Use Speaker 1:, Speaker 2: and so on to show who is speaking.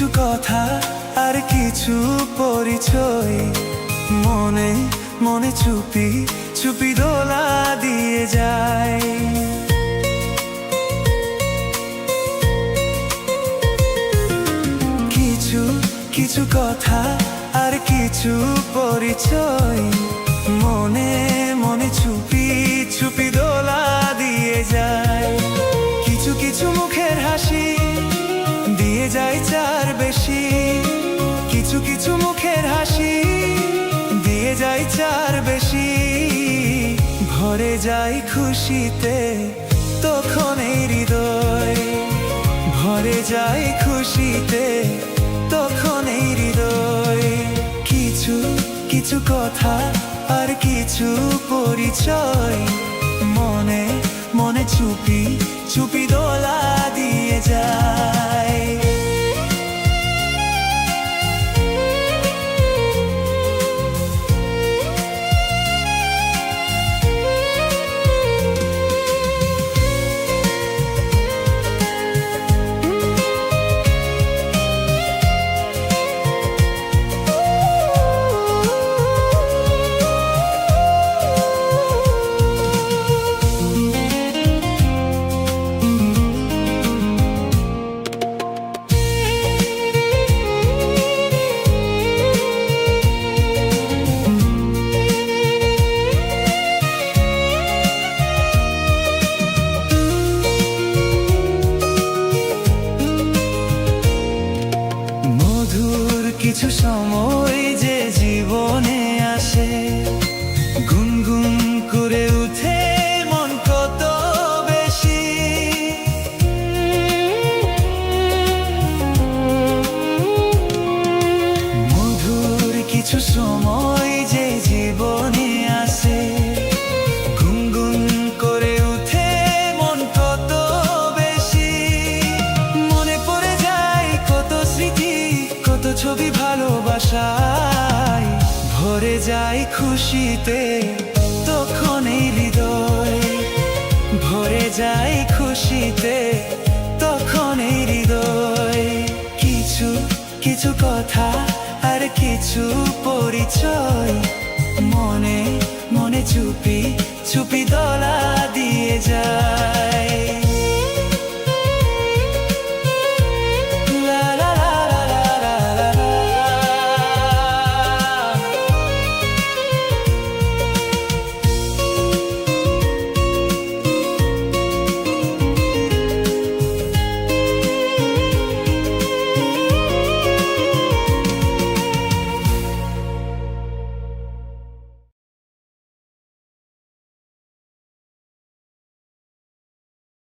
Speaker 1: কিছু কথা আর কিছু পরিচয়, মনে মনে চুপি চুপি দোলা দিয়ে যায়। কিছু কিছু কথা আর কিছু পরিচয়, মনে মনে চুপি চুপি দোলা দিয়ে যায়। কিছু কিছু মুখের হাসি দিয়ে যায় চার বেশি, কিছু কিছু মুখের হাসি দিয়ে যায় চার বেশি। ভরে যায় খুশিতে তখন এই হৃদয়, ভরে যায় খুশিতে তখন এই হৃদয়। কিছু কিছু কথা আর কিছু পরিচয়, মনে মনে চুপি চুপি দোলা দিয়ে যায়। কিছু সময় যে জীবনে আসে, গুনগুন করে উঠে মন কত বেশি। মধুর কিছু সময় যে জীবনে আসে, গুনগুন করে উঠে মন কত বেশি। মনে পড়ে যায় কত স্মৃতি, কত ছবি ভালোবাসায়। ভরে যায় খুশিতে তখন এই হৃদয়, ভরে যায় খুশিতে তখন এই হৃদয়। কিছু কিছু কথা আর কিছু পরিচয়, মনে মনে চুপি চুপি দোলা